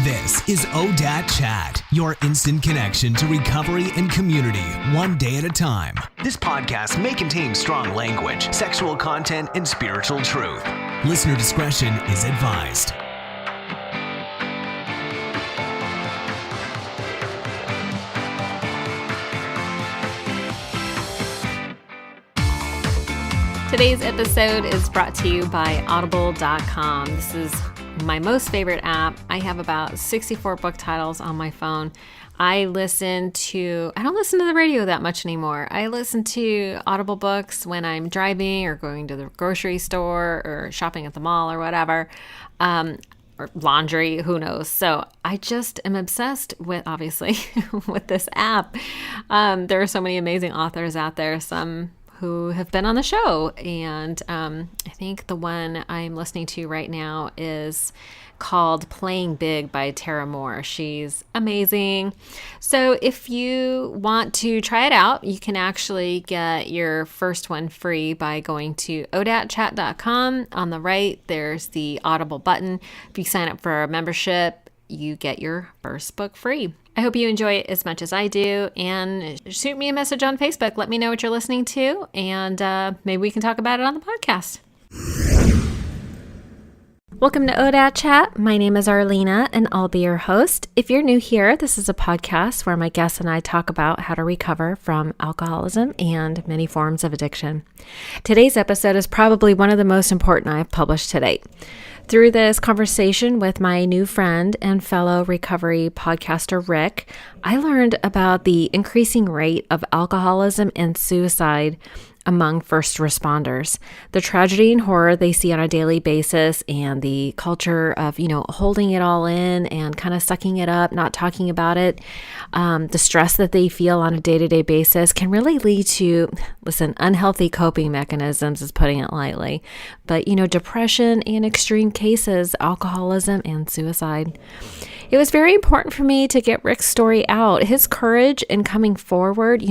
This is ODAAT Chat, your instant connection to recovery and community, one day at a time. This podcast may contain strong language, sexual content, and spiritual truth. Listener discretion is advised. Today's episode is brought to you by Audible.com. This is my most favorite app. I have about 64 book titles on my phone. I don't listen to the radio that much anymore. I listen to Audible books when I'm driving or going to the grocery store or shopping at the mall or whatever, or laundry, who knows. So I just am obsessed with, obviously, with this app. There are so many amazing authors out there, some who have been on the show. And I think the one I'm listening to right now is called Playing Big by Tara Moore. She's amazing. So if you want to try it out, you can actually get your first one free by going to ODAATchat.com. On the right, there's the Audible button. If you sign up for a membership, you get your first book free. I hope you enjoy it as much as I do, and shoot me a message on Facebook. Let me know what you're listening to, and maybe we can talk about it on the podcast. Welcome to ODAAT Chat. My name is Arlina, and I'll be your host. If you're new here, this is a podcast where my guests and I talk about how to recover from alcoholism and many forms of addiction. Today's episode is probably one of the most important I've published to date. Through this conversation with my new friend and fellow recovery podcaster, Rick, I learned about the increasing rate of alcoholism and suicide among first responders, the tragedy and horror they see on a daily basis, and the culture of, holding it all in and kind of sucking it up, not talking about it. The stress that they feel on a day-to-day basis can really lead to, unhealthy coping mechanisms is putting it lightly. But, depression and extreme cases, alcoholism and suicide. It was very important for me to get Rick's story out. His courage in coming forward,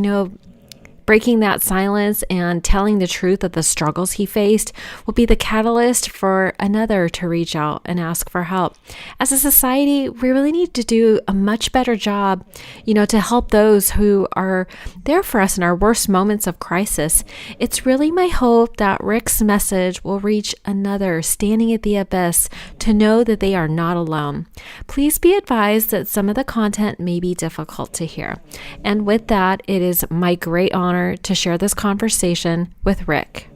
breaking that silence and telling the truth of the struggles he faced will be the catalyst for another to reach out and ask for help. As a society, we really need to do a much better job, to help those who are there for us in our worst moments of crisis. It's really my hope that Rick's message will reach another standing at the abyss to know that they are not alone. Please be advised that some of the content may be difficult to hear. And with that, it is my great honor to share this conversation with Rick.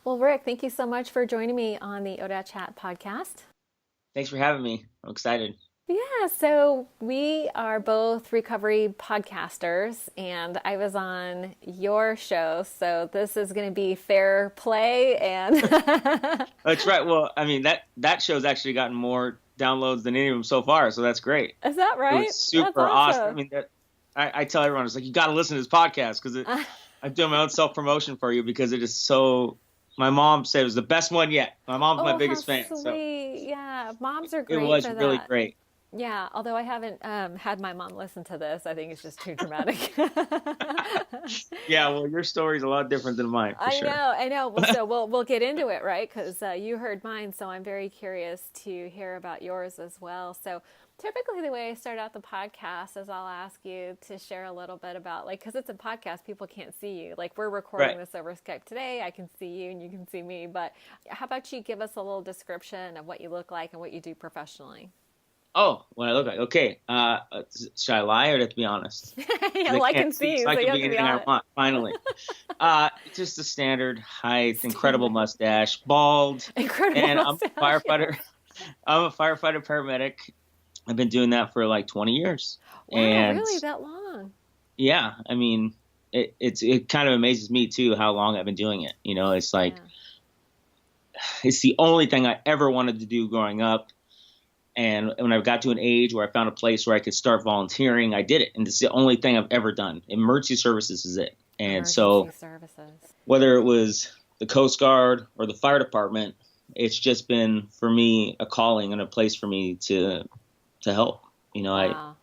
Well, Rick, thank you so much for joining me on the ODAAT Chat podcast. Thanks for having me. I'm excited. Yeah, so we are both recovery podcasters, and I was on your show, so this is going to be fair play. And That's right. Well, that show's actually gotten more downloads than any of them so far, so that's great. Is that right? It was super awesome. I tell everyone, it's like, you got to listen to this podcast because I'm doing my own self-promotion for you because it is so, my mom said it was the best one yet. My mom's my biggest fan. Sweet. So yeah, moms are great. It was for really that. great. Yeah, although I haven't had my mom listen to this. I think it's just too dramatic. Yeah, well, your story's a lot different than mine, for sure. I know. Well, so we'll get into it, right? Because you heard mine, so I'm very curious to hear about yours as well. So typically the way I start out the podcast is I'll ask you to share a little bit about, because it's a podcast, people can't see you. We're recording this over Skype today. I can see you and you can see me. But how about you give us a little description of what you look like and what you do professionally? Oh, what I look like. Okay. Should I lie or to be honest? Yeah, I can see you, so you have to be honest. Finally. Just the standard height, incredible mustache, bald. And mustache. I'm a firefighter. I'm a firefighter paramedic. I've been doing that for 20 years. Wow, and really? That long? Yeah. It kind of amazes me too how long I've been doing it. It's it's the only thing I ever wanted to do growing up. And when I got to an age where I found a place where I could start volunteering, I did it. And it's the only thing I've ever done. Emergency services is it. And whether it was the Coast Guard or the fire department, it's just been, for me, a calling and a place for me to help. Wow.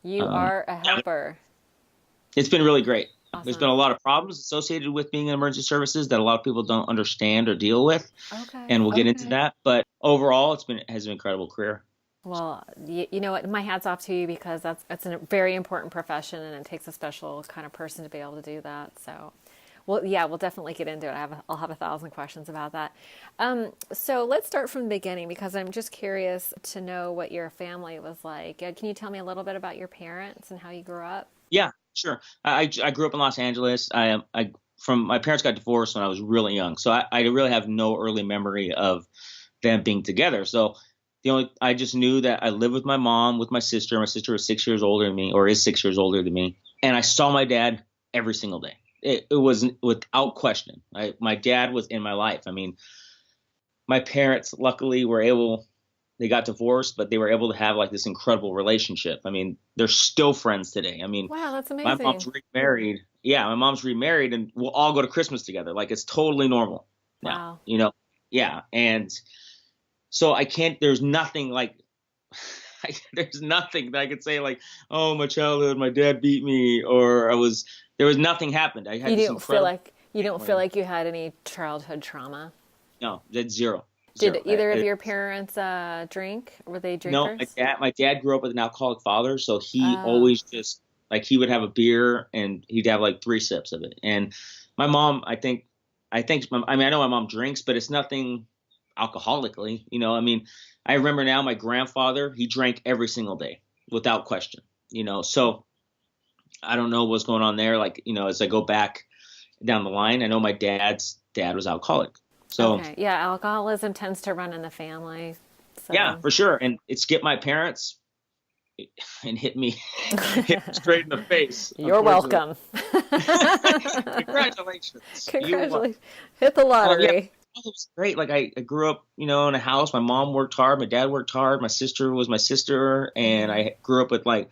You are a helper. It's been really great. Awesome. There's been a lot of problems associated with being in emergency services that a lot of people don't understand or deal with. Okay. And we'll get into that. But overall, has been an incredible career. Well, you know what? My hat's off to you, because that's a very important profession, and it takes a special kind of person to be able to do that. So, well, yeah, we'll definitely get into it. I'll have 1,000 questions about that. So let's start from the beginning, because I'm just curious to know what your family was like. Can you tell me a little bit about your parents and how you grew up? Yeah, sure. I grew up in Los Angeles. My parents got divorced when I was really young, so I really have no early memory of them being together. So I just knew that I lived with my mom, with my sister. My sister was 6 years older than me, or is 6 years older than me. And I saw my dad every single day. It was without question. My dad was in my life. I mean, my parents luckily they got divorced, but they were able to have like this incredible relationship. I mean, they're still friends today. I mean, wow, that's amazing. My mom's remarried. Yeah, my mom's remarried, and we'll all go to Christmas together. Like, it's totally normal now, wow. Yeah. And so there's nothing like, there's nothing that I could say like, oh, my childhood, my dad beat me, or there was nothing happened. I had you don't feel like you had any childhood trauma? No, that's zero. Did either of your parents drink? Were they drinkers? No, my dad grew up with an alcoholic father, so he always just like, he would have a beer and he'd have like 3 sips of it. And my mom, I know my mom drinks, but it's nothing alcoholically, I mean, I remember now my grandfather, he drank every single day without question, so I don't know what's going on there. Like, as I go back down the line, I know my dad's dad was alcoholic. So okay. Yeah, alcoholism tends to run in the family. So. Yeah, for sure. And it skipped my parents and hit me straight in the face. You're welcome. Congratulations. Hit the lottery. Yeah. It was great. Like, I grew up, in a house. My mom worked hard. My dad worked hard. My sister was my sister. And I grew up across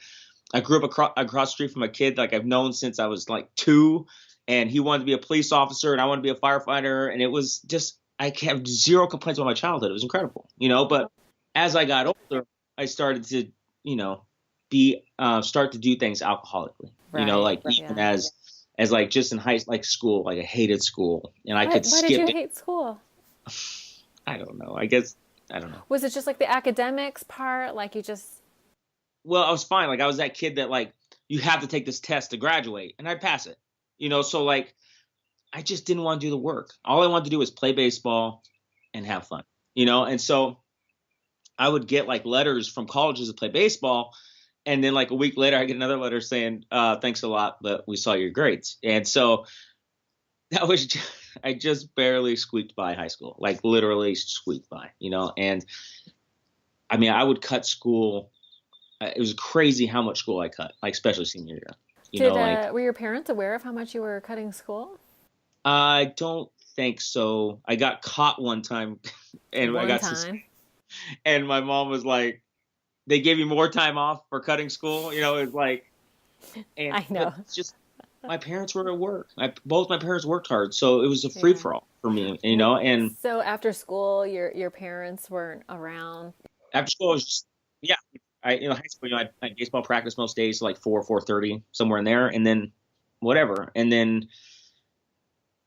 the street from a kid like I've known since I was like 2. And he wanted to be a police officer and I wanted to be a firefighter. And it was just, I have zero complaints about my childhood. It was incredible, but as I got older, I started to, start to do things alcoholically, even as like just in school, like I hated school and I could skip it. Why did you hate school? I don't know. I guess, I don't know. Was it just like the academics part? Like you just. Well, I was fine. Like I was that kid that like, you have to take this test to graduate and I'd pass it. So like, I just didn't want to do the work. All I wanted to do was play baseball and have fun, and so I would get like letters from colleges to play baseball. And then like a week later, I get another letter saying, thanks a lot, but we saw your grades. And so that was, I just barely squeaked by high school, like literally squeaked by, and I mean, I would cut school. It was crazy how much school I cut, like especially senior year. Were your parents aware of how much you were cutting school? I don't think so. I got caught one time, and and my mom was like, "They gave you more time off for cutting school." It was like, and I know. It's just my parents were at work. Both my parents worked hard, so it was a free for all for me. And so after school, your parents weren't around. After school, I was just high school, I had baseball practice most days, like 4:30, somewhere in there, and then whatever. And then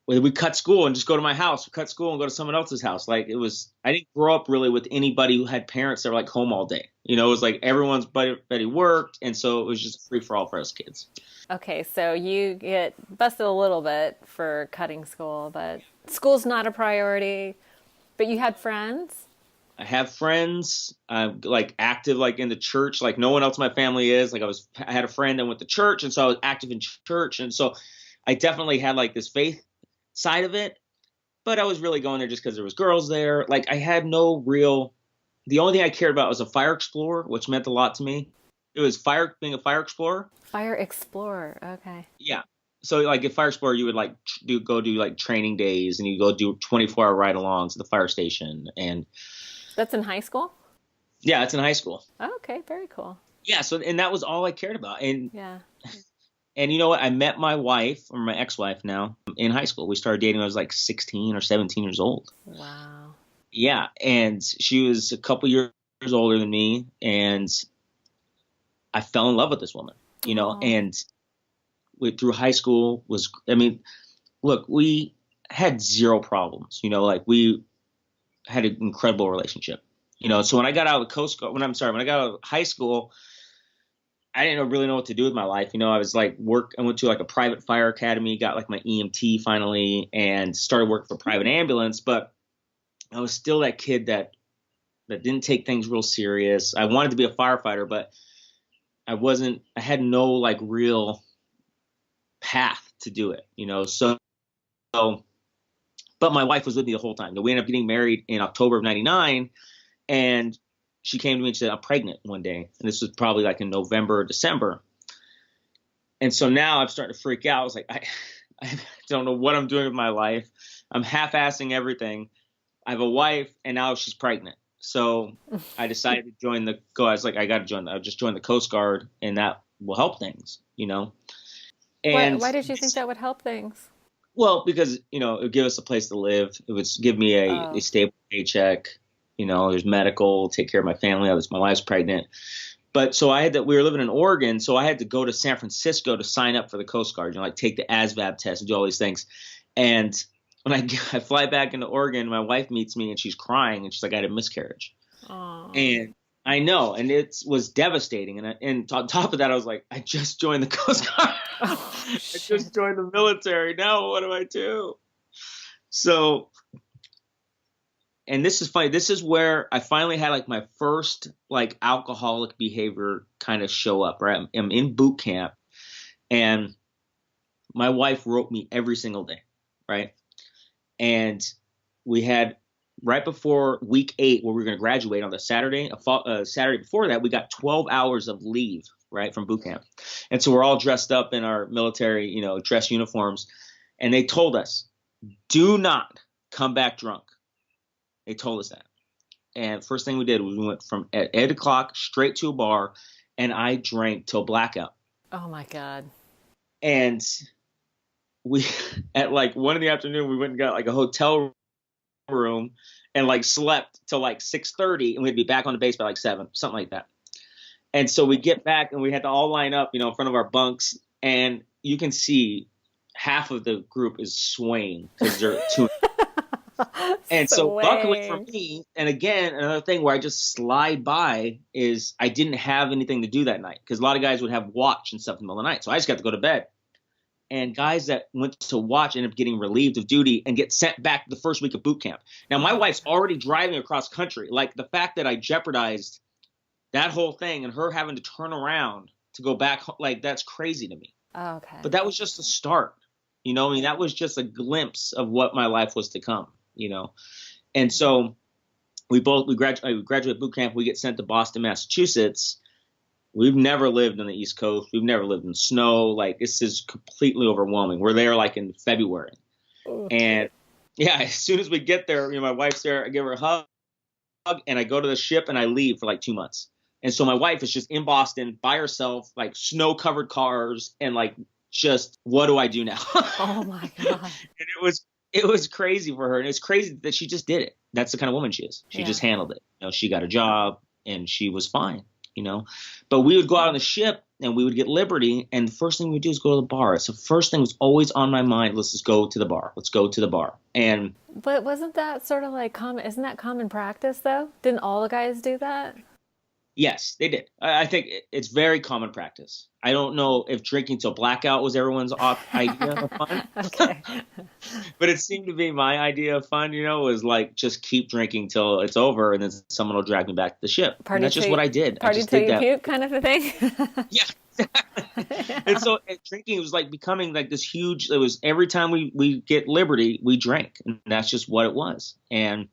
we cut school and just go to my house, cut school and go to someone else's house. Like I didn't grow up really with anybody who had parents that were like home all day. It was like everyone's buddy worked. And so it was just free for all for us kids. Okay. So you get busted a little bit for cutting school, but school's not a priority, but you had friends. I have friends, like active, like in the church, like no one else in my family is. Like I had a friend that went to church, and so I was active in church, and so I definitely had like this faith side of it. But I was really going there just because there was girls there. Like I had no real. The only thing I cared about was a fire explorer, which meant a lot to me. It was being a fire explorer. Fire explorer, okay. Yeah. So like at Fire Explorer, you would like go do like training days, and you go do 24-hour ride-alongs at the fire station, and. That's in high school? Yeah, it's in high school. Oh, okay, very cool. Yeah, and that was all I cared about. And yeah. And you know what? I met my wife, or my ex-wife now, in high school. We started dating when I was like 16 or 17 years old. Wow. Yeah, and she was a couple years older than me, and I fell in love with this woman, and through high school look, we had zero problems, like we had an incredible relationship. So when I got out of the Coast Guard, when I got out of high school, I didn't really know what to do with my life. I was like I went to like a private fire academy, got like my EMT finally, and started working for private ambulance. But I was still that kid that didn't take things real serious. I wanted to be a firefighter, but I had no like real path to do it, so, but my wife was with me the whole time. We ended up getting married in October of 99, and she came to me and said, I'm pregnant one day. And this was probably like in November or December. And so now I'm starting to freak out. I was like, I don't know what I'm doing with my life. I'm half-assing everything. I have a wife, and now she's pregnant. So I decided to I was like, I got to join. I'll just join the Coast Guard, and that will help things, And why did you think that would help things? Well, because, it would give us a place to live. It would give me a stable paycheck. There's medical, take care of my family. My wife's pregnant. But so we were living in Oregon, so I had to go to San Francisco to sign up for the Coast Guard, like take the ASVAB test and do all these things. And when I fly back into Oregon, my wife meets me and she's crying and she's like, I had a miscarriage. Aww. And I know, and it was devastating. And on top of that, I was like, I just joined the Coast Guard. I just joined the military. Now what do I do? So, and this is funny. This is where I finally had like my first like alcoholic behavior kind of show up, right? I'm in boot camp, and my wife wrote me every single day, right? And we had right before week 8, where we were going to graduate on the Saturday before that, we got 12 hours of leave, right, from boot camp. And so we're all dressed up in our military, dress uniforms. And they told us, do not come back drunk. They told us that. And first thing we did was we went from at 8 o'clock straight to a bar, and I drank till blackout. Oh my God. And we, at like 1 in the afternoon, we went and got like a hotel room and like slept till like 6:30, and we'd be back on the base by like 7, something like that. And so we get back and we had to all line up, in front of our bunks, and you can see half of the group is swaying because they're too. And so luckily for me, and again, another thing where I just slide by is I didn't have anything to do that night, because a lot of guys would have watch and stuff in the middle of the night. So I just got to go to bed. And guys that went to watch end up getting relieved of duty and get sent back the first week of boot camp. Now, my wife's already driving across country. Like, the fact that I jeopardized that whole thing and her having to turn around to go back, like, that's crazy to me. Oh, okay. But that was just a start. That was just a glimpse of what my life was to come, And so we graduate boot camp. We get sent to Boston, Massachusetts. We've never lived on the East Coast. We've never lived in snow. Like, this is completely overwhelming. We're there like in February. And yeah, as soon as we get there, my wife's there. I give her a hug, and I go to the ship and I leave for like 2 months. And so my wife is just in Boston by herself, like snow covered cars, and like, just, what do I do now? Oh my God. And it was crazy for her. And it's crazy that she just did it. That's the kind of woman she is. She just handled it. She got a job and she was fine. But we would go out on the ship and we would get Liberty, and the first thing we would do is go to the bar. So first thing was always on my mind, let's just go to the bar. Let's go to the bar. But wasn't that sort of like isn't that common practice though? Didn't all the guys do that? Yes, they did. I think it's very common practice. I don't know if drinking till blackout was everyone's idea of fun. Okay. But it seemed to be my idea of fun, was like, just keep drinking till it's over, and then someone will drag me back to the ship. And that's just what I did. Party till you puke kind of a thing? Yeah. And so drinking was like becoming like this huge, it was every time we get Liberty, we drank. And that's just what it was. And,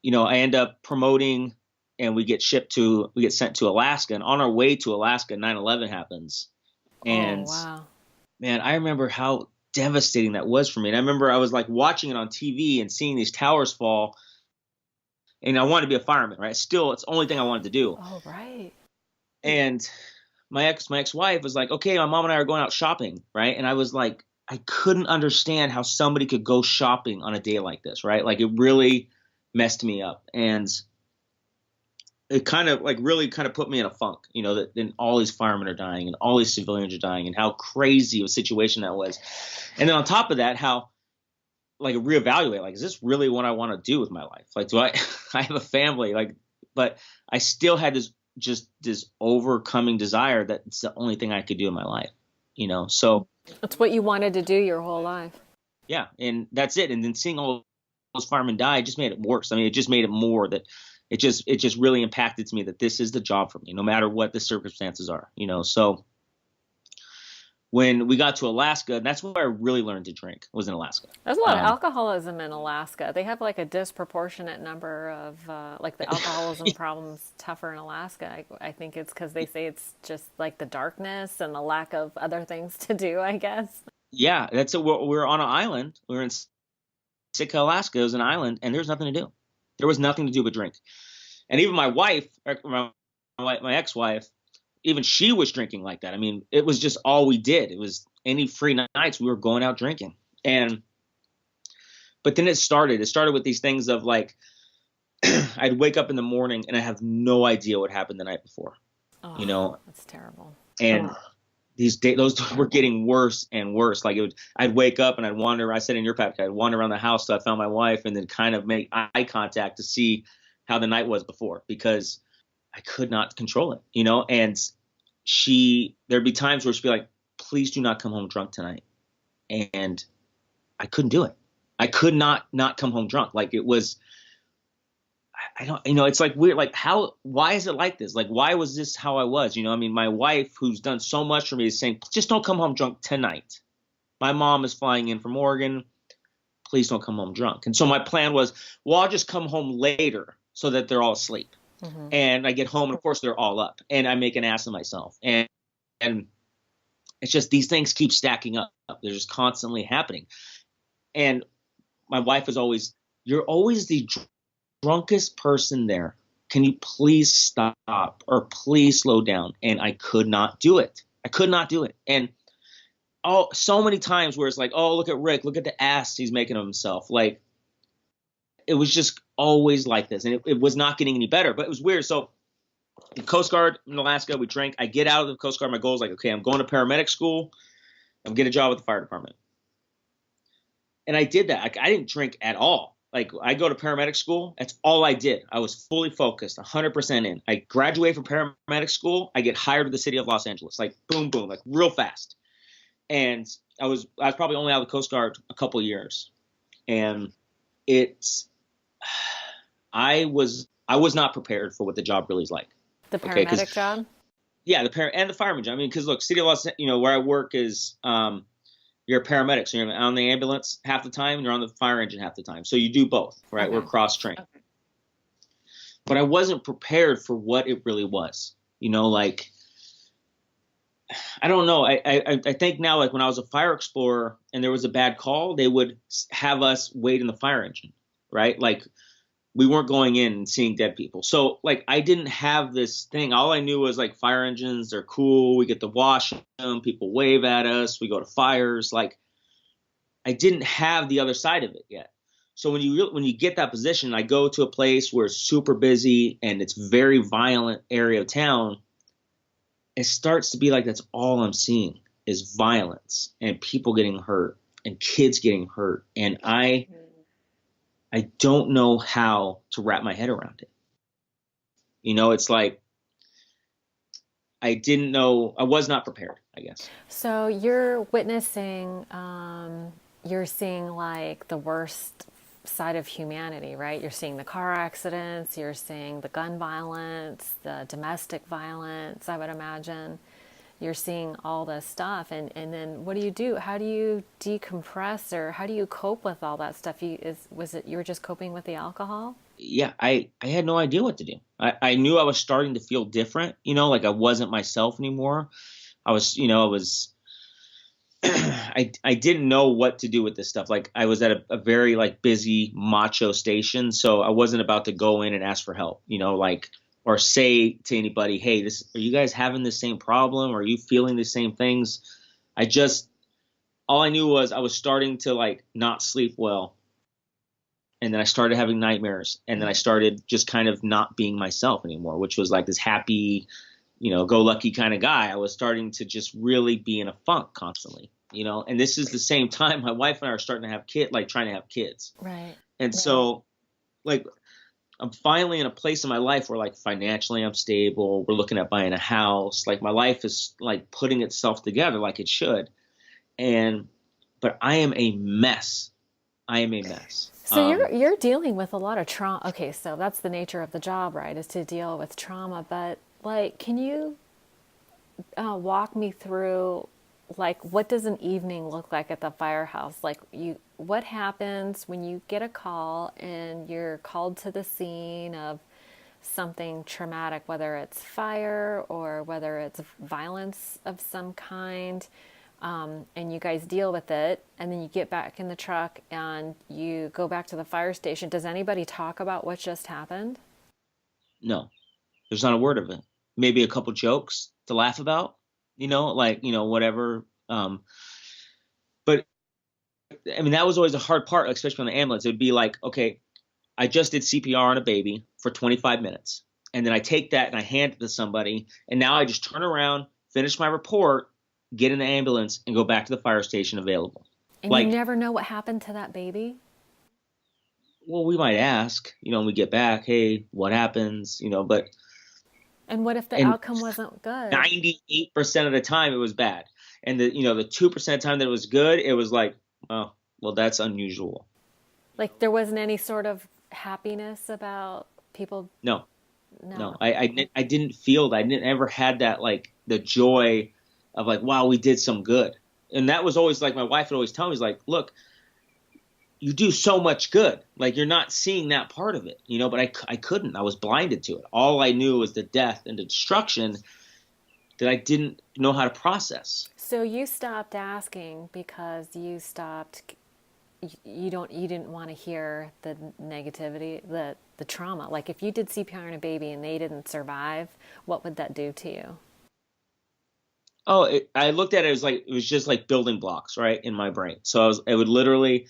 I end up promoting, and we get sent to Alaska. And on our way to Alaska, 9/11 happens. And wow. Man, I remember how devastating that was for me. And I remember I was like watching it on TV and seeing these towers fall. And I wanted to be a fireman, right? Still, it's the only thing I wanted to do. Oh, right. And my ex-wife was like, okay, my mom and I are going out shopping, right? And I was like, I couldn't understand how somebody could go shopping on a day like this, right? Like, it really messed me up. And it kind of really put me in a funk, that then all these firemen are dying and all these civilians are dying, and how crazy of a situation that was. And then on top of that, how like reevaluate, like, is this really what I want to do with my life? Like, do I have a family, like, but I still had this overcoming desire that it's the only thing I could do in my life, so It's what you wanted to do your whole life. yeah. And that's it. And then seeing all those firemen die just made it worse. I mean, it just made it more that it just really impacted to me that this is the job for me, no matter what the circumstances are, so when we got to Alaska, that's where I really learned to drink, was in Alaska. There's a lot of alcoholism in Alaska. They have like a disproportionate number of like the alcoholism problems tougher in Alaska. I think it's because they say it's just like the darkness and the lack of other things to do, I guess. Yeah, we're on an island. We're in Sitka, Alaska. It was an island, and there's nothing to do. There was nothing to do but drink. And even my wife, my ex-wife, even she was drinking like that. I mean, it was just all we did. It was any free nights we were going out drinking. But then it started with these things of like, I'd wake up in the morning and I have no idea what happened the night before, That's terrible. And those were getting worse and worse. Like I'd wake up and I'd wander. I said in your pack, I'd wander around the house till I found my wife, and then kind of make eye contact to see how the night was before, because I could not control it, and there'd be times where she'd be like, please do not come home drunk tonight. And I couldn't do it. I could not come home drunk. Like it was, I don't, it's like weird. Like why is it like this? Like, why was this how I was? I mean, my wife, who's done so much for me, is saying, just don't come home drunk tonight. My mom is flying in from Oregon. Please don't come home drunk. And so my plan was, well, I'll just come home later so that they're all asleep. Mm-hmm. And I get home and of course they're all up, and I make an ass of myself. And it's just, these things keep stacking up. They're just constantly happening. And my wife is always, you're always the drunkest person there. Can you please stop or please slow down? And I could not do it. And so many times where it's like, oh, look at Rick, look at the ass he's making of himself. Like, it was just always like this, and it was not getting any better, but it was weird. So the Coast Guard in Alaska, we drank. I get out of the Coast Guard. My goal is like, okay, I'm going to paramedic school. I'm getting a job with the fire department. And I did that. I didn't drink at all. Like, I go to paramedic school. That's all I did. I was fully focused, 100% in. I graduate from paramedic school. I get hired to the city of Los Angeles, like boom, boom, like real fast. And I was probably only out of the Coast Guard a couple of years. And I was not prepared for what the job really is like. The paramedic job? Yeah, and the fireman job. I mean, because look, city of Los, where I work is, you're a paramedic, so you're on the ambulance half the time, and you're on the fire engine half the time. So you do both, right? Okay. We're cross-trained. Okay. But I wasn't prepared for what it really was. Like, I don't know. I think now, like when I was a fire explorer and there was a bad call, they would have us wait in the fire engine, right? Like, we weren't going in and seeing dead people. So like, I didn't have this thing. All I knew was like, fire engines, they're cool. We get to wash them. People wave at us. We go to fires. Like, I didn't have the other side of it yet. So when you get that position, I go to a place where it's super busy and it's very violent area of town. It starts to be like, that's all I'm seeing is violence and people getting hurt and kids getting hurt. And I don't know how to wrap my head around it. It's like, I didn't know, I was not prepared, I guess. So you're witnessing, you're seeing like the worst side of humanity, right? You're seeing the car accidents, you're seeing the gun violence, the domestic violence, I would imagine. You're seeing all this stuff, and then what do you do? How do you decompress, or how do you cope with all that stuff? You were just coping with the alcohol? Yeah, I had no idea what to do. I knew I was starting to feel different, like I wasn't myself anymore. I didn't know what to do with this stuff. Like, I was at a very like busy macho station, so I wasn't about to go in and ask for help, or say to anybody, hey, are you guys having the same problem? Are you feeling the same things? All I knew was I was starting to like not sleep well. And then I started having nightmares. And then I started just kind of not being myself anymore, which was like this happy, go lucky kind of guy. I was starting to just really be in a funk constantly. and this is the same time my wife and I are starting to have trying to have kids. Right. And so like, I'm finally in a place in my life where like financially I'm stable. We're looking at buying a house. Like my life is like putting itself together like it should. But I am a mess. I am a mess. So you're dealing with a lot of trauma. Okay, so that's the nature of the job, right? Is to deal with trauma. But like, can you walk me through, like, what does an evening look like at the firehouse? Like, what happens when you get a call and you're called to the scene of something traumatic, whether it's fire or whether it's violence of some kind? And you guys deal with it, and then you get back in the truck and you go back to the fire station. Does anybody talk about what just happened? No, there's not a word of it. Maybe a couple jokes to laugh about, whatever. But I mean, that was always a hard part, especially on the ambulance. It would be like, okay, I just did CPR on a baby for 25 minutes. And then I take that and I hand it to somebody. And now I just turn around, finish my report, get in the ambulance, and go back to the fire station available. And you never know what happened to that baby? Well, we might ask, when we get back, hey, what happens, but. And what if the outcome wasn't good? 98% of the time it was bad. And the 2% of the time that it was good, it was like, oh, well, that's unusual. Like there wasn't any sort of happiness about people? No. I didn't feel that. I didn't ever had that, like the joy of like, wow, we did some good. And that was always like, my wife would always tell me, is like, look, you do so much good. Like you're not seeing that part of it, but I couldn't. I was blinded to it. All I knew was the death and the destruction that I didn't know how to process. So you stopped asking because you didn't want to hear the negativity, the trauma. Like if you did CPR on a baby and they didn't survive, what would that do to you? Oh, I looked at it as like, it was just like building blocks, right, in my brain. So it would literally,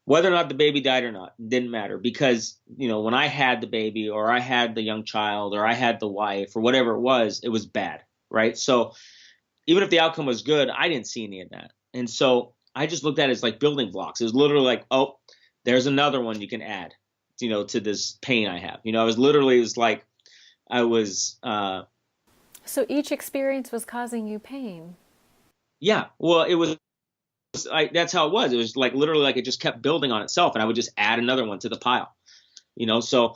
whether or not the baby died or not, didn't matter, because, when I had the baby or I had the young child or I had the wife or whatever it was bad, right? So even if the outcome was good, I didn't see any of that. And so I just looked at it as like building blocks. It was literally like, oh, there's another one you can add, to this pain I have. It was like I was So each experience was causing you pain. Yeah. Well, that's how it was. It was like literally like it just kept building on itself, and I would just add another one to the pile, So,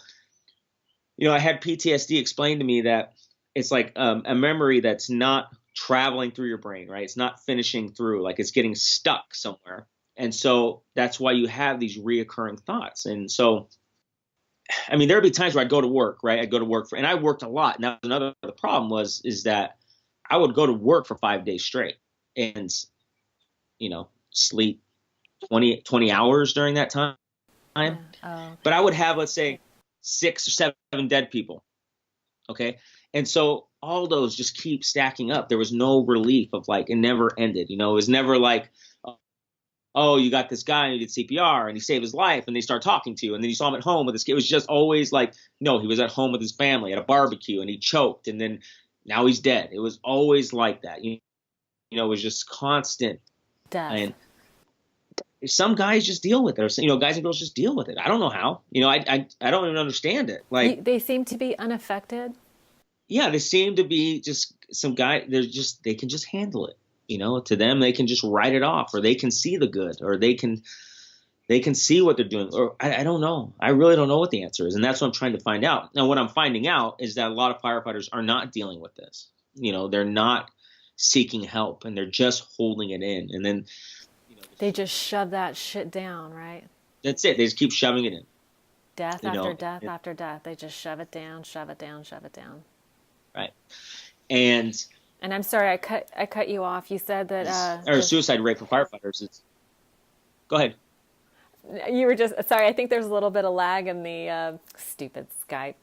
I had PTSD explained to me that it's like a memory that's not traveling through your brain, right? It's not finishing through, like it's getting stuck somewhere. And so that's why you have these reoccurring thoughts. And so, I mean, there'd be times where I'd go to work, right? I'd go to work and I worked a lot. Now, the problem is that I would go to work for 5 days straight and, sleep 20 hours during that time. Yeah. Oh, okay. But I would have, let's say, 6 or 7 dead people. Okay. And so all those just keep stacking up. There was no relief of like, it never ended. It was never like, oh, you got this guy and he did CPR and he saved his life and they start talking to you. And then you saw him at home with this kid. It was just always like, no, he was at home with his family at a barbecue and he choked and then now he's dead. It was always like that. It was just constant death. And some guys just deal with it. Or, guys and girls just deal with it. I don't know how. I don't even understand it. Like they seem to be unaffected. Yeah, they seem to be just some guy. They can just handle it. To them, they can just write it off, or they can see the good, or they can see what they're doing. Or I don't know. I really don't know what the answer is, and that's what I'm trying to find out. Now, what I'm finding out is that a lot of firefighters are not dealing with this. They're not seeking help, and they're just holding it in, and then they just shove that shit down, right? That's it. They just keep shoving it in. Death after death after death. They just shove it down, shove it down, shove it down. Right. And I'm sorry, I cut you off. You said that or suicide rate for firefighters is. Go ahead. You were just sorry. I think there's a little bit of lag in the stupid Skype.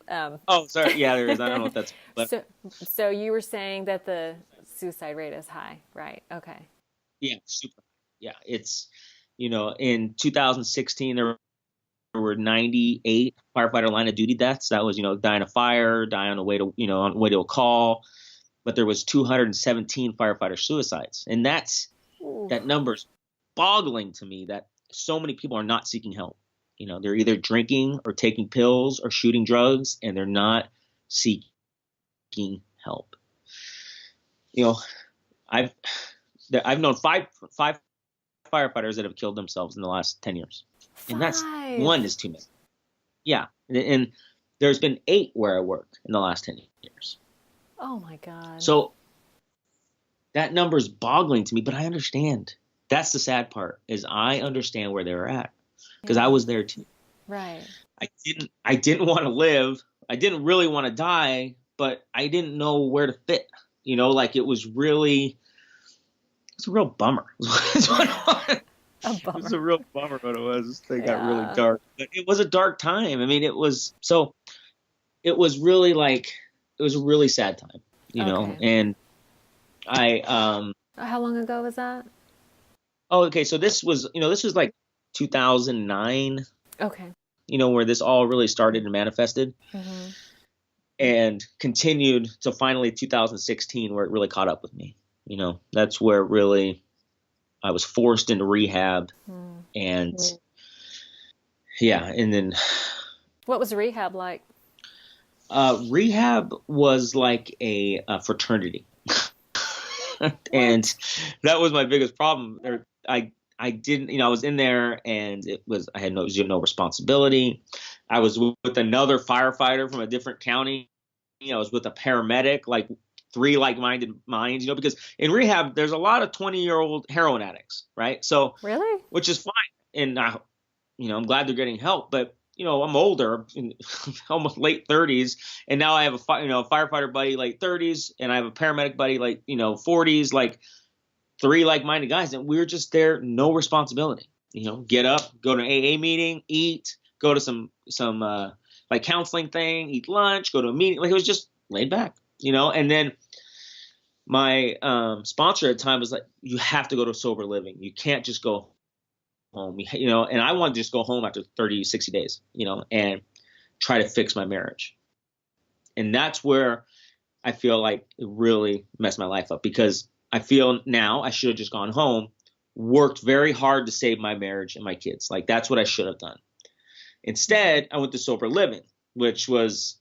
Oh, sorry. Yeah, there is. I don't know if that's. But... So you were saying that the suicide rate is high, right? Okay. Yeah, super. Yeah, it's in 2016 there were 98 firefighter line of duty deaths. That was dying of fire, dying on the way to on the way to a call. But there was 217 firefighter suicides, and that's Ooh. that number's boggling to me that so many people are not seeking help. You know, they're either drinking or taking pills or shooting drugs, and they're not seeking help. You know, I've known five firefighters that have killed themselves in the last 10 years. And that's one is too many. Yeah. And there's been 8 where I work in the last 10 years. Oh my God. So that number is boggling to me, but I understand. That's the sad part, is I understand where they're at, because I was there too. Right. I didn't want to live. I didn't really want to die, but I didn't know where to fit. You know, like it's a real bummer. It was a real bummer when it was. This thing got really dark. But it was a dark time. I mean, it was really it was a really sad time, you know, and how long ago was that? Oh, okay. So this was like 2009. Okay. You know, where this all really started and manifested. Mm-hmm. And continued to finally 2016, where it really caught up with me. You know, that's where really I was forced into rehab. And and then. What was rehab like? Rehab was like a fraternity. And that was my biggest problem. I didn't, you know, I was in there and I had no responsibility. I was with another firefighter from a different county. You know, I was with a paramedic, like 3 like-minded minds, you know, because in rehab, there's a lot of 20-year-old heroin addicts, right? So, really, which is fine. And I'm glad they're getting help, but you know, I'm older, almost late 30s, and now I have a firefighter buddy late 30s, and I have a paramedic buddy like 40s, like 3 like-minded guys, and we're just there, no responsibility. You know, get up, go to an AA meeting, eat, go to some like counseling thing, eat lunch, go to a meeting. Like, it was just laid back, you know. And then my sponsor at the time was like, "You have to go to sober living. You can't just go home." You know, and I wanted to just go home after 30, 60 days, you know, and try to fix my marriage. And that's where I feel like it really messed my life up, because I feel now I should have just gone home, worked very hard to save my marriage and my kids. Like, that's what I should have done. Instead, I went to sober living, which was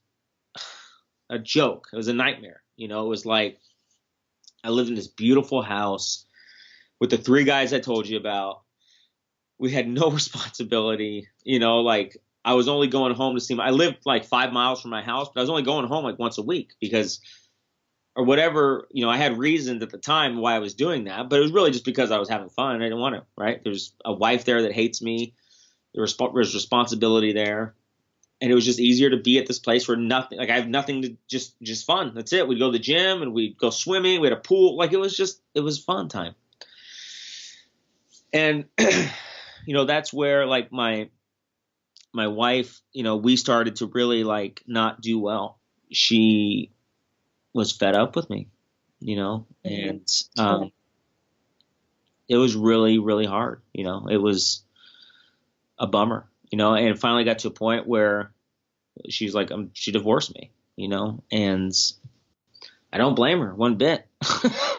a joke. It was a nightmare. You know, it was like I lived in this beautiful house with the 3 guys I told you about. We had no responsibility, you know, like I was only going home to see I lived like 5 miles from my house, but I was only going home like once a week or whatever, you know, I had reasons at the time why I was doing that, but it was really just because I was having fun. I didn't want to, right? There's a wife there that hates me. There's responsibility there. And it was just easier to be at this place for nothing. Like, I have nothing to just fun. That's it. We'd go to the gym and we'd go swimming. We had a pool. Like, it was fun time. And, you know, that's where like my wife, you know, we started to really like not do well. She was fed up with me, you know, and it was really, really hard. You know, it was a bummer, you know, and it finally got to a point where she's like, she divorced me, you know, and I don't blame her one bit.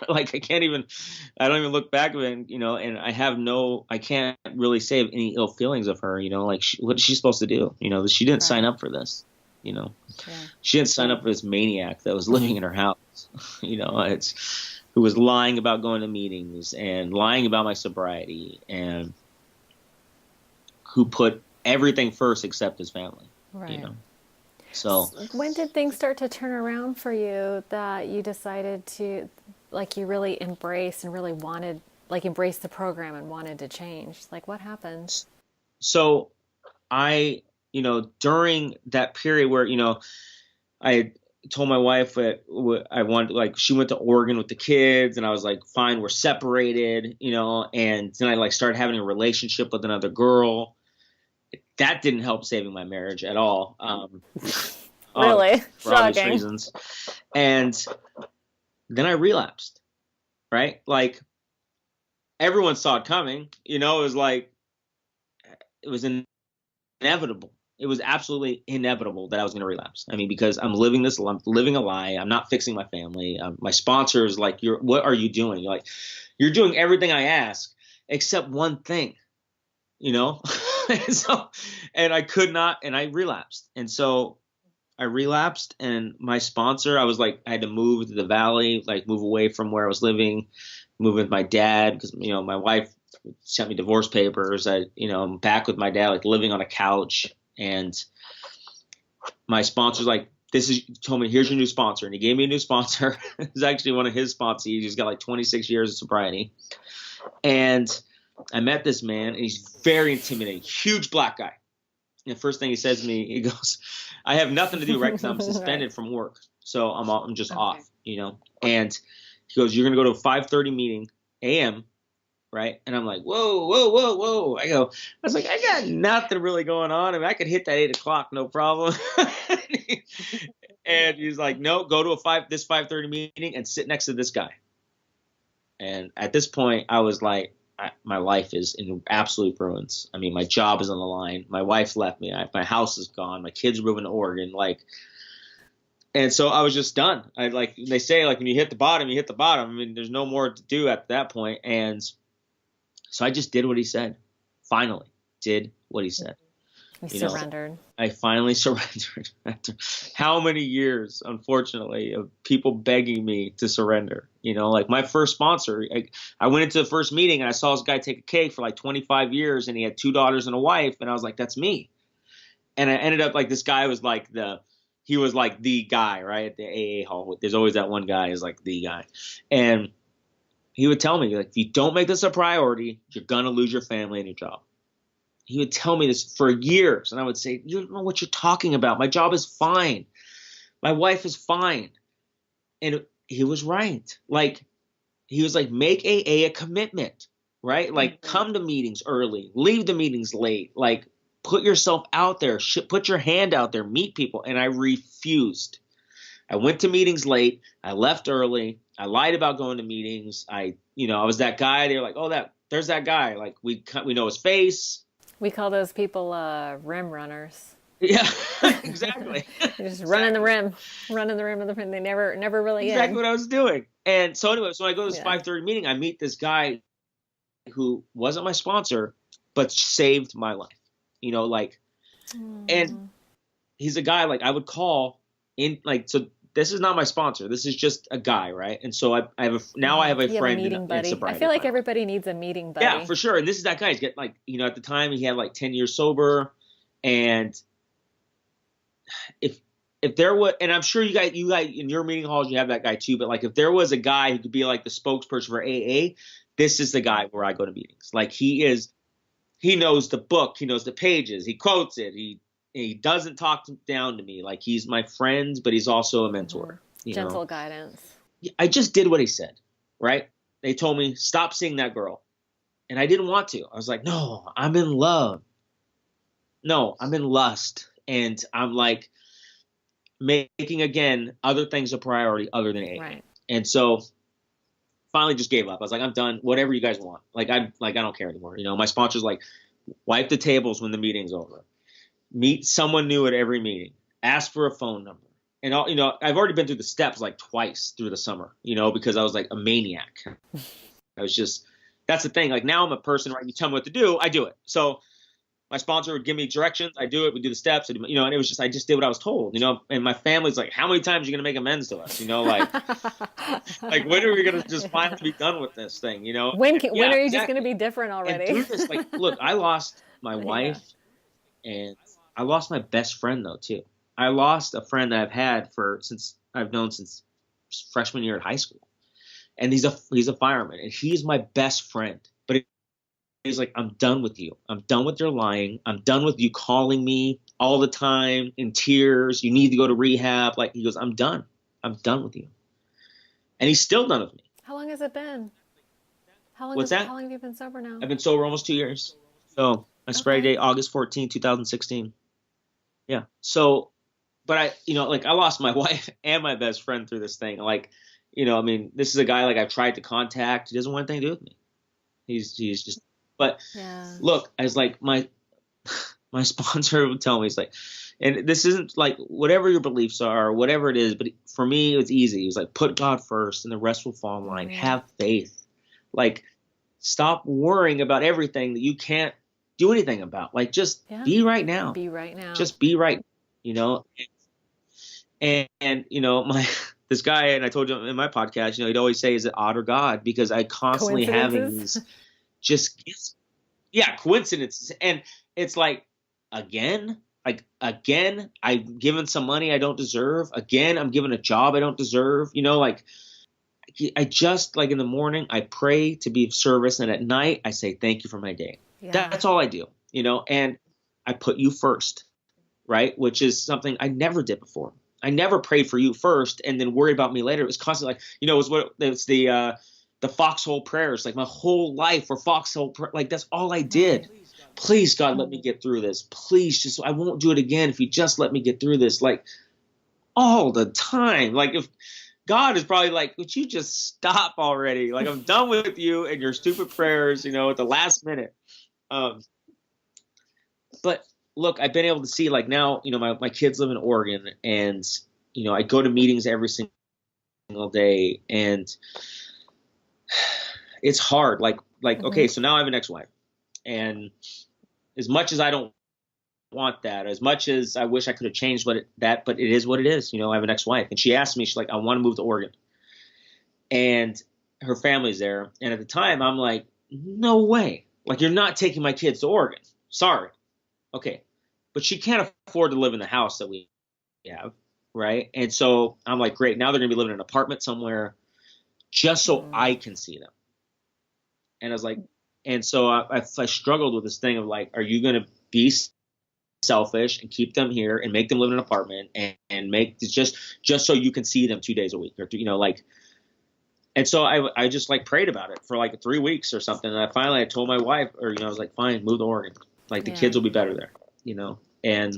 Like, I don't even look back at it, you know, and I can't really say any ill feelings of her, you know, like what is she supposed to do? You know, she didn't sign up for this, you know, she didn't sign up for this maniac that was living in her house, you know, who was lying about going to meetings and lying about my sobriety, and who put everything first except his family, you know. So when did things start to turn around for you that you decided to, like, you really embraced and really wanted, like, embrace the program and wanted to change? Like, what happened? So I, you know, during that period where, you know, I told my wife that I wanted, like, she went to Oregon with the kids, and I was like, fine, we're separated, you know, and then I like started having a relationship with another girl. That didn't help saving my marriage at all. Really? For obvious reasons. And then I relapsed, right? Like, everyone saw it coming, you know, it was like, it was inevitable. it was absolutely inevitable that I was going to relapse. I mean, because I'm living a lie. I'm not fixing my family. My sponsor is like, what are you doing? You're like, you're doing everything I ask except one thing, you know? and I could not, and I relapsed. And so I relapsed, and my sponsor, I was like, I had to move to the valley, like move away from where I was living, move with my dad, because, you know, my wife sent me divorce papers. I'm back with my dad, like living on a couch. And my sponsor's like, told me, here's your new sponsor. And he gave me a new sponsor. It's actually one of his sponsors. He's got like 26 years of sobriety. And I met this man, and he's very intimidating, huge black guy. And the first thing he says to me, he goes, I have nothing to do, right? Because I'm suspended from work. So I'm just off, you know? And he goes, you're going to go to a 5:30 meeting a.m., right? And I'm like, whoa. I was like, I got nothing really going on. I mean, I could hit that 8 o'clock, no problem. And he's like, no, go to this 5:30 meeting and sit next to this guy. And at this point, I was like, my life is in absolute ruins. I mean, my job is on the line. My wife left me. My house is gone. My kids are moving to Oregon. And so I was just done. They say, like, when you hit the bottom, you hit the bottom. I mean, there's no more to do at that point. And so I just did what he said. Finally did what he said. You surrendered. I finally surrendered after how many years, unfortunately, of people begging me to surrender. You know, like my first sponsor, I went into the first meeting and I saw this guy take a cake for like 25 years and he had 2 daughters and a wife. And I was like, that's me. And I ended up like, this guy was like he was like the guy, right? At the AA hall. There's always that one guy is like the guy. And he would tell me, like, if you don't make this a priority, you're going to lose your family and your job. He would tell me this for years, and I would say, you don't know what you're talking about. My job is fine. My wife is fine. And he was right. Like, he was like, make AA a commitment, right? Like, come to meetings early, leave the meetings late, like, put yourself out there, put your hand out there, meet people. And I refused. I went to meetings late. I left early. I lied about going to meetings. I was that guy. They're like, oh, there's that guy. Like, we know his face. We call those people rim runners. Yeah, exactly. Just running the rim of the rim. They never really exactly what I was doing. And so anyway, so when I go to this 5:30 meeting, I meet this guy who wasn't my sponsor, but saved my life. You know, like, and he's a guy like I would call in, like, so this is not my sponsor. This is just a guy, right? And so I have a friend in sobriety. I feel like everybody needs a meeting buddy. Yeah, for sure. And this is that guy. He's got, like, you know, at the time he had like 10 years sober, and if there was, and I'm sure you guys in your meeting halls you have that guy too. But like, if there was a guy who could be like the spokesperson for AA, this is the guy where I go to meetings. Like, he knows the book, he knows the pages, he quotes it, he doesn't talk down to me. Like, he's my friend, but he's also a mentor. Gentle guidance. I just did what he said, right? They told me, stop seeing that girl. And I didn't want to. I was like, no, I'm in love. No, I'm in lust. And I'm like making, again, other things a priority other than AA. Right. And so finally just gave up. I was like, I'm done. Whatever you guys want. Like, I don't care anymore. You know, my sponsor's like, wipe the tables when the meeting's over. Meet someone new at every meeting. Ask for a phone number. And all, you know, I've already been through the steps like twice through the summer, you know, because I was like a maniac. I was just, that's the thing. Like, now I'm a person, right? You tell me what to do, I do it. So my sponsor would give me directions. I do it. We do the steps, you know, and it was just, I just did what I was told, you know, and my family's like, how many times are you going to make amends to us? You know, like, like, when are we going to just finally be done with this thing? You know, when are you just going to be different already? And through this, like, look, I lost my wife and I lost my best friend though, too. I lost a friend that I've had since freshman year at high school. And he's a fireman, and he's my best friend. But he's like, I'm done with you. I'm done with your lying. I'm done with you calling me all the time in tears. You need to go to rehab. Like, he goes, I'm done. I'm done with you. And he's still done with me. How long has it been? How long have you been sober now? I've been sober almost 2 years. So my sobriety date, August 14, 2016. Yeah. So, but I lost my wife and my best friend through this thing. Like, you know, I mean, this is a guy like I've tried to contact. He doesn't want anything to do with me. He's just, but look, I was like, my sponsor would tell me, he's like, and this isn't like whatever your beliefs are, or whatever it is, but for me, it's easy. He's like, put God first and the rest will fall in line. Have faith. Like, stop worrying about everything that you can't do anything about. Like, just be right now. Be right now. Just be right, you know? And you know, this guy, and I told you in my podcast, you know, he'd always say, is it odd or God? Because I constantly having these just gifts. Yeah, coincidences. And it's like, again, I've given some money I don't deserve. Again, I'm given a job I don't deserve. You know, like, I just, like, in the morning, I pray to be of service. And at night, I say, thank you for my day. Yeah. That's all I do, you know, and I put you first, right? Which is something I never did before. I never prayed for you first and then worried about me later. It was constantly like, you know, it's the foxhole prayers. Like, my whole life were foxhole like, that's all I did. Please, God, let me get through this. Please, I won't do it again if you just let me get through this. Like, all the time. Like, if God is probably like, would you just stop already? Like, I'm done with you and your stupid prayers, you know, at the last minute. But look, I've been able to see, like, now, you know, my kids live in Oregon, and, you know, I go to meetings every single day, and it's hard. Like, okay, so now I have an ex-wife, and as much as I don't want that, as much as I wish I could have changed but it is what it is. You know, I have an ex-wife, and she asked me, she's like, I want to move to Oregon, and her family's there. And at the time, I'm like, no way. Like, you're not taking my kids to Oregon. Sorry. Okay. But she can't afford to live in the house that we have, right? And so I'm like, great. Now they're going to be living in an apartment somewhere just so I can see them. And I was like, and so I struggled with this thing of, like, are you going to be selfish and keep them here and make them live in an apartment and make just so you can see them 2 days a week, or, you know, like, and so I just, like, prayed about it for like 3 weeks or something. And I told my wife, or, you know, I was like, fine, move to Oregon. Like, the kids will be better there, you know? And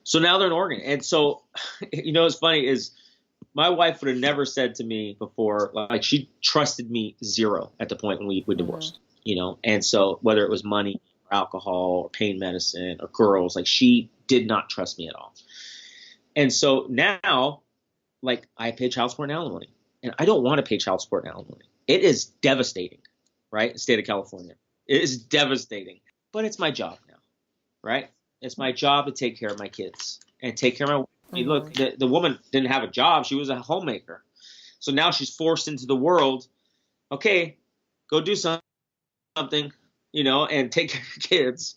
so now they're in Oregon. And so, you know, what's funny is my wife would have never said to me before, like, she trusted me zero at the point when we divorced, you know? And so whether it was money or alcohol or pain medicine or girls, like, she did not trust me at all. And so now, like, I pay child support and alimony, and I don't want to pay child support and alimony. It is devastating, right? The state of California. It is devastating, but it's my job now, right? It's my job to take care of my kids and take care of my wife. I mean, look, the woman didn't have a job. She was a homemaker. So now she's forced into the world. Okay, go do something, you know, and take care of your kids.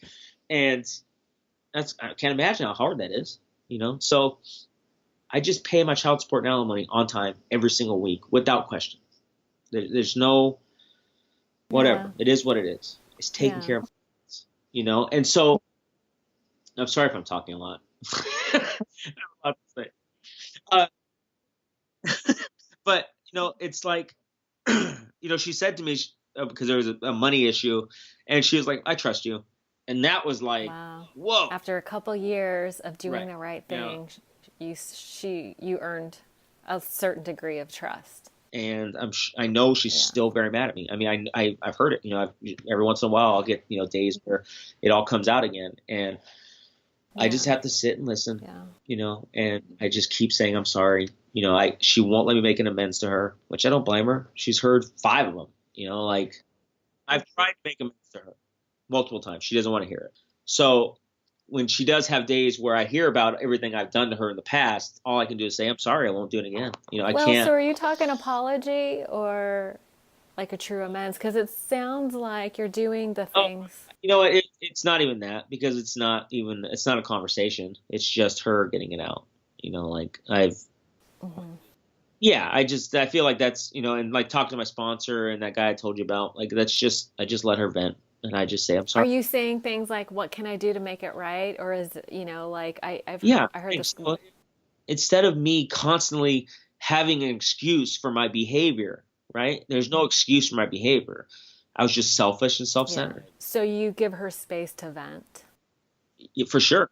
And I can't imagine how hard that is, you know? So I just pay my child support and alimony on time every single week without question. There's no whatever. Yeah. It is what it is. It's taking care of kids, you know? And so I'm sorry if I'm talking a lot. I have a lot to say. But, you know, it's like, you know, she said to me, because there was a money issue, and she was like, I trust you. And that was like, wow. Whoa. After a couple years of doing the right thing, you earned a certain degree of trust. And I know she's still very mad at me. I mean, I've heard it, you know, every once in a while I'll get, you know, days where it all comes out again. And I just have to sit and listen, you know, and I just keep saying, I'm sorry. You know, she won't let me make an amends to her, which I don't blame her. She's heard 5 of them, you know, like, I've tried to make amends to her multiple times. She doesn't want to hear it. So when she does have days where I hear about everything I've done to her in the past, all I can do is say, I'm sorry, I won't do it again. You know, I can't. So are you talking apology or like a true amends? Because it sounds like you're doing the things. You know, it's not even that, because it's not a conversation. It's just her getting it out. You know, like I feel like that's, you know, and like talk to my sponsor and that guy I told you about, like, I just let her vent. And I just say, I'm sorry. Are you saying things like, what can I do to make it right? Or is it, you know, like I heard this. So instead of me constantly having an excuse for my behavior, right? There's no excuse for my behavior. I was just selfish and self-centered. Yeah. So you give her space to vent. Yeah, for sure.